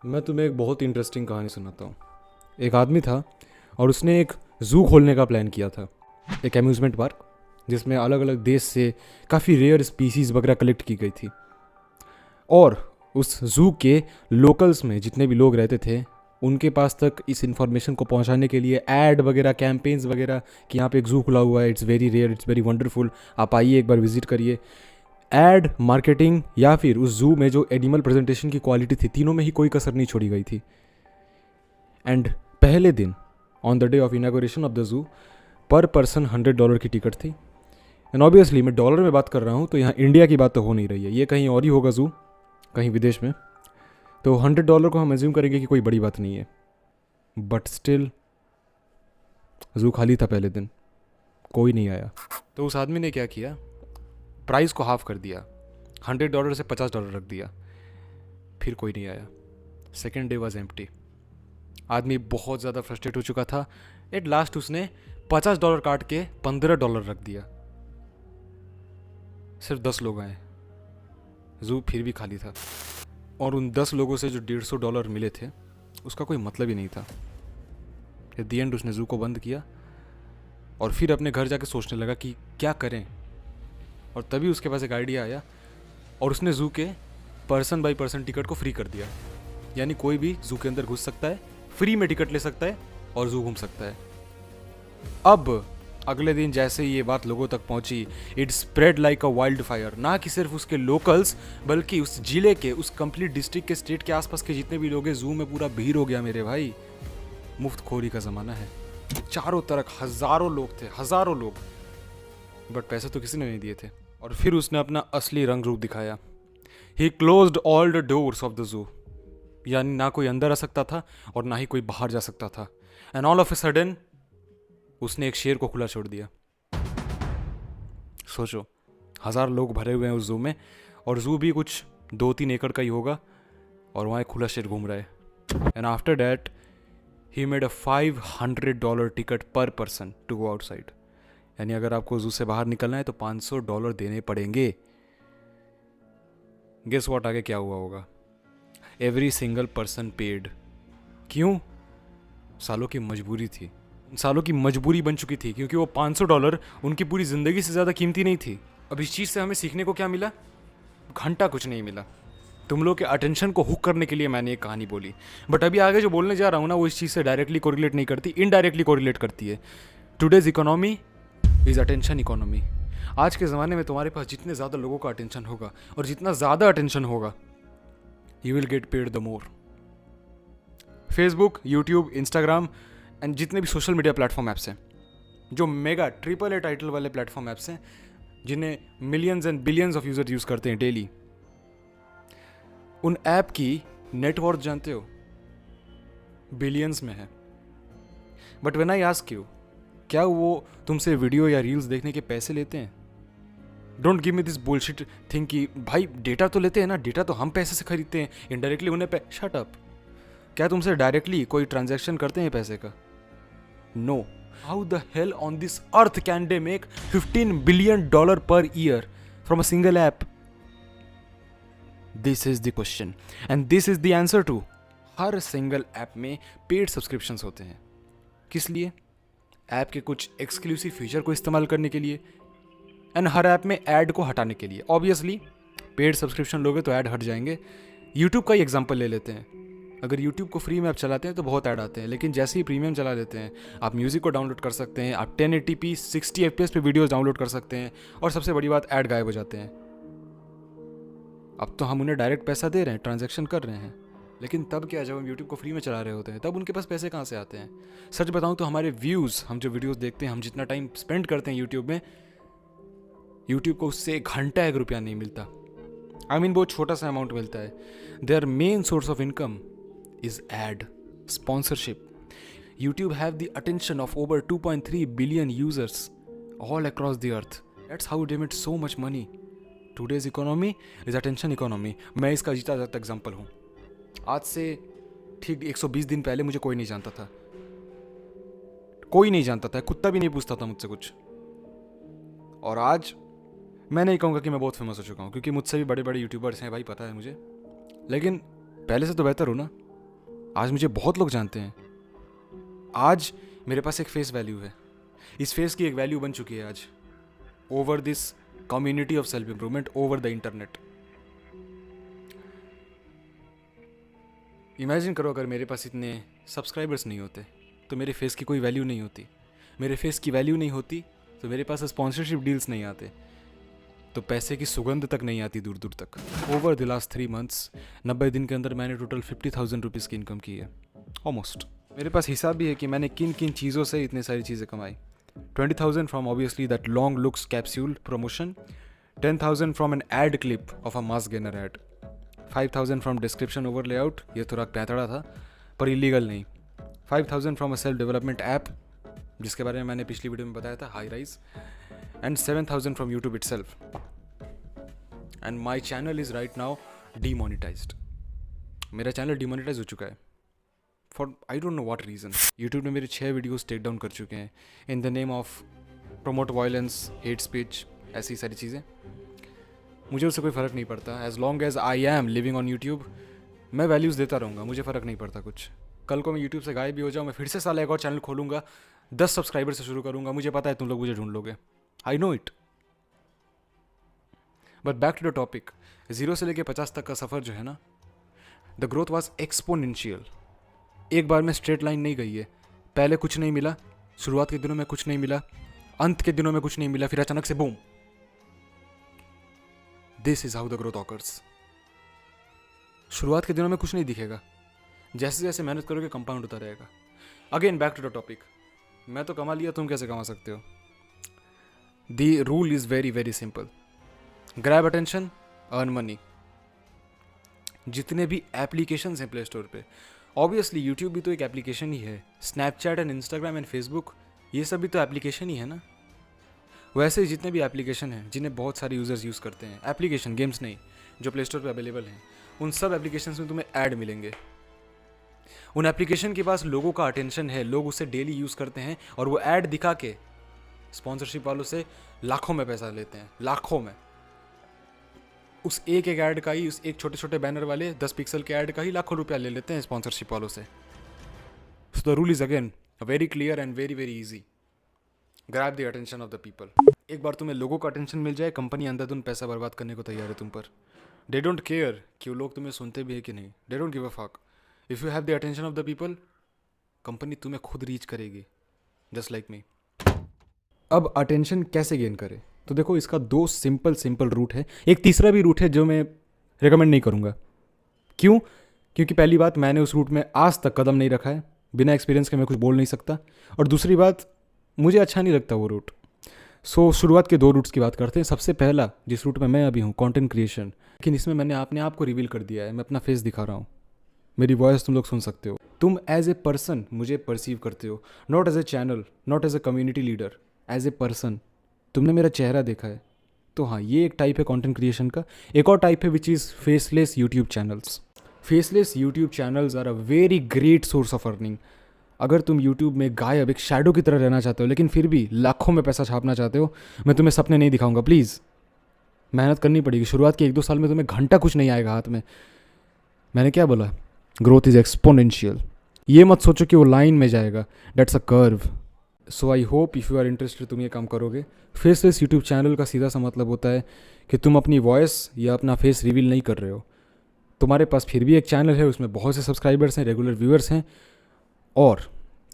मैं तुम्हें एक बहुत इंटरेस्टिंग कहानी सुनाता हूँ। एक आदमी था और उसने एक ज़ू खोलने का प्लान किया था, एक अम्यूज़मेंट पार्क जिसमें अलग अलग देश से काफ़ी रेयर स्पीसीज़ वगैरह कलेक्ट की गई थी। और उस ज़ू के लोकल्स में जितने भी लोग रहते थे उनके पास तक इस इन्फॉर्मेशन को पहुंचाने के लिए ऐड वगैरह, कैंपेन्स वगैरह कि यहाँ पे एक ज़ू खुला हुआ है, it's very rare, it's very wonderful, आप आइए एक बार विजिट करिए। एड, मार्केटिंग या फिर उस ज़ू में जो एनिमल प्रेजेंटेशन की क्वालिटी थी, तीनों में ही कोई कसर नहीं छोड़ी गई थी। एंड पहले दिन, on the day of inauguration of the zoo, पर पर्सन $100 की टिकट थी। एंड ऑब्वियसली मैं डॉलर में बात कर रहा हूँ, तो यहाँ इंडिया की बात तो हो नहीं रही है, ये कहीं और ही होगा ज़ू, कहीं विदेश में। तो $100 को हम एज्यूम करेंगे कि कोई बड़ी बात नहीं है, बट स्टिल ज़ू खाली था पहले दिन, कोई नहीं आया। तो उस आदमी ने क्या किया, प्राइस को हाफ कर दिया, $100 से $50 रख दिया, फिर कोई नहीं आया। Second day was empty. आदमी बहुत ज़्यादा फ्रस्ट्रेट हो चुका था। एट लास्ट उसने $50 काट के $15 रख दिया। सिर्फ 10 लोग आए, ज़ू फिर भी खाली था। और उन 10 लोगों से जो $150 मिले थे उसका कोई मतलब ही नहीं था। एट दी एंड उसने ज़ू को बंद किया और फिर अपने घर जाके सोचने लगा कि क्या करें। और तभी उसके पास एक आइडिया आया और उसने ज़ू के पर्सन बाई पर्सन टिकट को फ्री कर दिया। यानी कोई भी ज़ू के अंदर घुस सकता है, फ्री में टिकट ले सकता है और ज़ू घूम सकता है। अब अगले दिन जैसे ही ये बात लोगों तक पहुंची, it spread like a wild fire. ना कि सिर्फ उसके लोकल्स, बल्कि उस जिले के, उस कंप्लीट डिस्ट्रिक्ट के, स्टेट के आसपास के जितने भी लोग हैं, ज़ू में पूरा भीड़ हो गया मेरे भाई। मुफ्तखोरी का ज़माना है, चारों तरफ हज़ारों लोग थे, हज़ारों लोग, बट पैसे तो किसी ने नहीं दिए थे। और फिर उसने अपना असली रंग रूप दिखाया। He closed all the doors of the zoo. यानी ना कोई अंदर आ सकता था और ना ही कोई बाहर जा सकता था। And all of a sudden उसने एक शेर को खुला छोड़ दिया। सोचो, 1000 लोग भरे हुए हैं उस ज़ू में, और ज़ू भी कुछ 2-3 एकड़ का ही होगा, और वहाँ एक खुला शेर घूम रहा है। And after that he made a $500 ticket पर पर्सन टू गो आउटसाइड। यानी अगर आपको ज़ू से बाहर निकलना है तो $500 देने पड़ेंगे। गेस व्हाट, आगे क्या हुआ होगा? Every single person paid. क्यों? सालों की मजबूरी थी, सालों की मजबूरी बन चुकी थी, क्योंकि वो $500 उनकी पूरी ज़िंदगी से ज़्यादा कीमती नहीं थी। अब इस चीज़ से हमें सीखने को क्या मिला? घंटा कुछ नहीं मिला। तुम लोग के अटेंशन को हुक करने के लिए मैंने एक कहानी बोली, बट अभी आगे जो बोलने जा रहा हूँ ना, वो इस चीज़ से डायरेक्टली कोरिलेट नहीं करती, इनडायरेक्टली कोरिलेट करती है। Today's economy is attention economy. आज के ज़माने में तुम्हारे पास जितने ज़्यादा लोगों का अटेंशन होगा और जितना ज़्यादा अटेंशन होगा, you will get paid the more. Facebook, YouTube, Instagram and जितने भी सोशल मीडिया प्लेटफॉर्म ऐप्स हैं, जो मेगा AAA टाइटल वाले प्लेटफॉर्म ऐप्स हैं, जिन्हें millions and billions of user use करते हैं डेली, उन ऐप की नेटवर्थ जानते हो? बिलियंस में है। But when I ask you, क्या वो तुमसे वीडियो या रील्स देखने के पैसे लेते हैं? Don't give me this bullshit thing कि भाई डेटा तो लेते हैं ना, डेटा तो हम पैसे से खरीदते हैं, इनडायरेक्टली उन्हें शट अप। क्या तुमसे डायरेक्टली कोई ट्रांजैक्शन करते हैं पैसे का? No. How the hell on this earth can they make $15 billion per year from a single app? This is the question and this is the answer to. हर single app में paid subscriptions होते हैं। किस लिए? App के कुछ exclusive feature को इस्तेमाल करने के लिए, एंड हर ऐप में ऐड को हटाने के लिए। ऑब्वियसली पेड सब्सक्रिप्शन लोगे तो ऐड हट जाएंगे। यूट्यूब का ही एग्जांपल ले लेते हैं। अगर यूट्यूब को फ्री में आप चलाते हैं तो बहुत ऐड आते हैं, लेकिन जैसे ही प्रीमियम चला लेते हैं, आप म्यूज़िक को डाउनलोड कर सकते हैं, आप 1080p 60 FPS पे वीडियोस डाउनलोड कर सकते हैं, और सबसे बड़ी बात, ऐड गायब हो जाते हैं। अब तो हम उन्हें डायरेक्ट पैसा दे रहे हैं, ट्रांजैक्शन कर रहे हैं, लेकिन तब क्या, जब हम यूट्यूब को फ्री में चला रहे होते हैं, तब उनके पास पैसे कहाँ से आते हैं? सच बताऊँ तो हमारे व्यूज़, हम जो वीडियोज़ देखते हैं, हम जितना टाइम स्पेंड करते हैं यूट्यूब में, यूट्यूब को उससे एक घंटा ₹1 नहीं मिलता। आई मीन बहुत छोटा सा अमाउंट मिलता है। Their main source of income is ad, sponsorship. YouTube have the attention of over 2.3 billion users all across the earth. That's how they made so much money. Today's economy is attention economy. मैं इसका जीता जाता example हूँ। आज से ठीक 120 दिन पहले मुझे कोई नहीं जानता था, कोई नहीं जानता था, कुत्ता भी नहीं पूछता था मुझसे कुछ। और आज मैं नहीं कहूँगा कि मैं बहुत फेमस हो चुका हूँ, क्योंकि मुझसे भी बड़े बड़े यूट्यूबर्स हैं भाई, पता है मुझे, लेकिन पहले से तो बेहतर हूँ ना। आज मुझे बहुत लोग जानते हैं। आज मेरे पास एक फेस वैल्यू है। इस फेस की एक वैल्यू बन चुकी है आज, over this community of self improvement, over the internet. Imagine करो अगर मेरे पास इतने सब्सक्राइबर्स नहीं होते तो मेरे फेस की कोई वैल्यू नहीं होती। मेरे फेस की वैल्यू नहीं होती तो मेरे पास स्पॉन्सरशिप डील्स नहीं आते, तो पैसे की सुगंध तक नहीं आती दूर दूर तक। ओवर द लास्ट 3 मंथ्स 90 दिन के अंदर मैंने टोटल 50,000 रुपीज़ की इनकम की है, ऑलमोस्ट। मेरे पास हिसाब भी है कि मैंने किन किन चीज़ों से इतनी सारी चीज़ें कमाई। 20,000 from obviously that long looks capsule promotion, 10,000 from an ad clip of a mass gainer ad, 5,000 from description over layout, ये थोड़ा पैंतड़ा था पर इलीगल नहीं, 5,000 from a self development app जिसके बारे में मैंने पिछली वीडियो में बताया था, high rise, and 7,000 from YouTube itself. And my channel is right now demonetised. मेरा चैनल डीमोनिटाइज हो चुका है for I don't know what reason. YouTube ने मेरे 6 वीडियोस टेक डाउन कर चुके हैं in the name of promote violence, hate speech, ऐसी सारी चीज़ें। मुझे उससे कोई फ़र्क नहीं पड़ता। As long as I am living on YouTube मैं वैल्यूज़ देता रहूँगा, मुझे फ़र्क नहीं पड़ता कुछ। कल को मैं यूट्यूब से गायब भी हो जाऊँ, मैं फिर से साला एक और चैनल खोलूँगा, 10 सब्सक्राइबर से शुरू करूँगा, मुझे पता है तुम लोग मुझे ढूंढ लोगे, I know it. But back to the topic, 0 से लेके 50 तक का सफ़र जो है ना, द ग्रोथ वॉज एक्सपोनेंशियल। एक बार में स्ट्रेट लाइन नहीं गई है। पहले कुछ नहीं मिला, शुरुआत के दिनों में कुछ नहीं मिला, अंत के दिनों में कुछ नहीं मिला, फिर अचानक से boom. This is how the growth occurs. शुरुआत के दिनों में कुछ नहीं दिखेगा, जैसे जैसे मेहनत करोगे कंपाउंड होता रहेगा। Again back to the topic, मैं तो कमा लिया, तुम कैसे कमा सकते हो? The rule is very very simple, grab attention, earn money. जितने भी एप्लीकेशंस हैं प्ले स्टोर पे, ऑब्वियसली यूट्यूब भी तो एक एप्लीकेशन ही है, Snapchat and Instagram and Facebook, ये सब भी तो एप्लीकेशन ही है ना। वैसे ही जितने भी एप्लीकेशन हैं जिन्हें बहुत सारे यूज़र्स यूज़ करते हैं, एप्लीकेशन, गेम्स नहीं, जो प्ले स्टोर पर अवेलेबल हैं, उन सब एप्लीकेशन में तुम्हें ऐड मिलेंगे। उन एप्लीकेशन के पास लोगों का अटेंशन है, लोग उसे डेली यूज़ करते हैं और वो ऐड दिखा के स्पॉन्सरशिप वालों से लाखों में पैसा लेते हैं, लाखों में। उस एक एक ऐड का ही, उस एक छोटे छोटे बैनर वाले 10 पिक्सल के ऐड का ही लाखों रुपया ले लेते हैं स्पॉन्सरशिप वालों से। So the rule is again very clear and very very easy, grab the attention of the people. एक बार तुम्हें लोगों का अटेंशन मिल जाए, कंपनी अंधाधुंध पैसा बर्बाद करने को तैयार है तुम पर। दे डोंट केयर कि वो लोग तुम्हें सुनते भी है कि नहीं, they don't give a fuck. If you have the attention of the people, company तुम्हें खुद रीच करेगी, जस्ट लाइक मी। अब अटेंशन कैसे गेन करें? तो देखो, इसका 2 सिंपल रूट है। एक तीसरा भी रूट है जो मैं रिकमेंड नहीं करूँगा। क्यों? क्योंकि पहली बात, मैंने उस रूट में आज तक कदम नहीं रखा है, बिना एक्सपीरियंस के मैं कुछ बोल नहीं सकता, और दूसरी बात, मुझे अच्छा नहीं लगता वो रूट। सो शुरुआत के 2 रूट्स की बात करते हैं। सबसे पहला जिस रूट में मैं अभी हूँ, कंटेंट क्रिएशन, लेकिन इसमें मैंने अपने आप को रिवील कर दिया है, मैं अपना फेस दिखा रहा हूँ, मेरी वॉइस तुम लोग सुन सकते हो, तुम एज ए पर्सन मुझे परसीव करते हो, not as a channel, not as a community leader, as a person तुमने मेरा चेहरा देखा है। तो हाँ, ये एक टाइप है कंटेंट क्रिएशन का। एक और टाइप है which is faceless YouTube channels. Faceless YouTube channels are a very great source of earning. अगर तुम यूट्यूब में गायब एक शैडो की तरह रहना चाहते हो, लेकिन फिर भी लाखों में पैसा छापना चाहते हो, मैं तुम्हें सपने नहीं दिखाऊंगा, प्लीज़। मेहनत करनी पड़ेगी। शुरुआत के 1-2 साल में तुम्हें घंटा कुछ नहीं आएगा हाथ में। मैंने क्या बोला? Growth is exponential. ये मत सोचो कि वो लाइन में जाएगा, that's a curve. So I hope if you are interested तुम ये काम करोगे। फेसलेस यूट्यूब चैनल का सीधा सा मतलब होता है कि तुम अपनी वॉइस या अपना फेस रिवील नहीं कर रहे हो, तुम्हारे पास फिर भी एक चैनल है, उसमें बहुत से सब्सक्राइबर्स हैं, रेगुलर व्यूअर्स हैं, और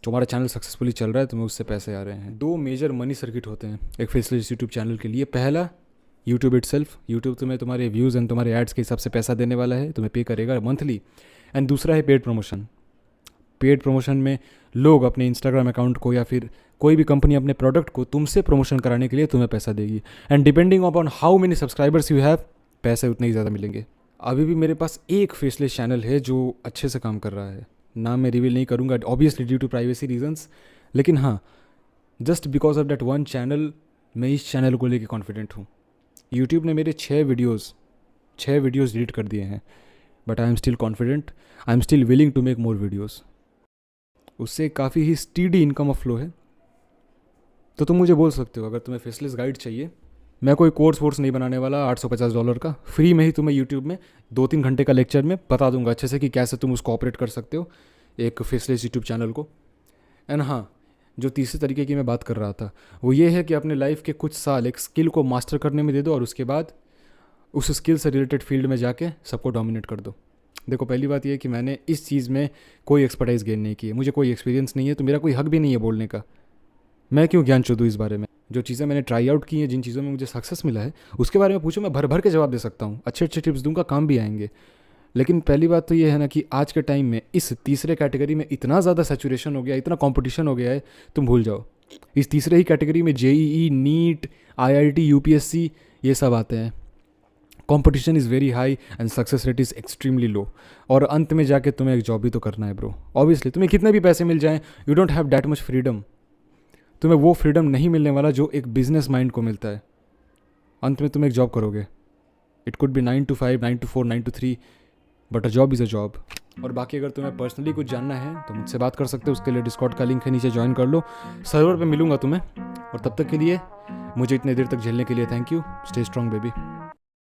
तुम्हारा चैनल सक्सेसफुली चल रहा है, तुम्हें उससे पैसे आ रहे हैं। 2 मेजर मनी सर्किट होते हैं एक फेसलेस यूट्यूब चैनल के लिए। पहला, यूट्यूब इटसेल्फ, यूट्यूब तुम्हें तुम्हारे व्यूज़ एंड तुम्हारे एड्स के हिसाब से पैसा देने वाला है, तुम्हें पे करेगा मंथली। एंड दूसरा है पेड प्रमोशन। पेड प्रमोशन में लोग अपने इंस्टाग्राम अकाउंट को या फिर कोई भी कंपनी अपने प्रोडक्ट को तुमसे प्रमोशन कराने के लिए तुम्हें पैसा देगी, and depending upon how many subscribers you have, पैसे उतने ही ज़्यादा मिलेंगे। अभी भी मेरे पास एक फेसलेस चैनल है जो अच्छे से काम कर रहा है, नाम मैं रिवील नहीं करूँगा obviously due to privacy reasons, लेकिन हाँ, just because of that one channel मैं इस चैनल को लेके कॉन्फिडेंट हूँ। यूट्यूब ने मेरे 6 वीडियोज़ डिलीट कर दिए हैं, but I am still confident, I am still willing to make more videos. उससे काफ़ी ही स्टीडी इनकम ऑफ फ्लो है। तो तुम मुझे बोल सकते हो, अगर तुम्हें फेसलेस गाइड चाहिए, मैं कोई कोर्स नहीं बनाने वाला $850 का, फ्री में ही तुम्हें यूट्यूब में 2-3 घंटे का लेक्चर में बता दूंगा अच्छे से कि कैसे तुम उसको ऑपरेट कर सकते हो। एक फेसलेस यूट्यूब चैनल को। एंड हाँ, जो तीसरे तरीके की मैं बात कर रहा था वो ये है कि अपने लाइफ के कुछ साल एक स्किल को मास्टर करने में दे दो और उसके बाद उस स्किल से रिलेटेड फील्ड में जाके सबको डोमिनेट कर दो। देखो, पहली बात यह है कि मैंने इस चीज़ में कोई एक्सपर्टाइज गेन नहीं की है, मुझे कोई एक्सपीरियंस नहीं है, तो मेरा कोई हक भी नहीं है बोलने का। मैं क्यों ज्ञान चोदूँ इस बारे में? जो चीज़ें मैंने ट्राई आउट की हैं, जिन चीज़ों में मुझे सक्सेस मिला है, उसके बारे में पूछो, मैं भर भर के जवाब दे सकता हूँ, अच्छे अच्छे टिप्स दूंगा, काम भी आएंगे। लेकिन पहली बात तो ये है ना कि आज के टाइम में इस तीसरे कैटेगरी में इतना ज़्यादा सैचुरेशन हो गया, इतना कंपटीशन हो गया है, तुम भूल जाओ। इस तीसरे ही कैटेगरी में जेईई, नीट, आईआईटी, यूपीएससी ये सब आते हैं। Competition is very high and success rate is extremely low. और अंत में जाके तुम्हें एक जॉब भी तो करना है ब्रो। ऑब्वियसली तुम्हें कितने भी पैसे मिल जाएं, you don't have that much freedom. तुम्हें वो फ्रीडम नहीं मिलने वाला जो एक बिजनेस माइंड को मिलता है। अंत में तुम एक जॉब करोगे, it could be 9 to 5, 9 to 4, 9 to 3, but a job is a job. और बाकी अगर तुम्हें पर्सनली कुछ जानना है तो मुझसे बात कर सकते हो, उसके लिए डिस्कॉर्ड का लिंक है नीचे, ज्वाइन कर लो। सर्वर पे मिलूंगा तुम्हें। और तब तक के लिए मुझे इतने देर तक झेलने के लिए thank you. Stay strong baby.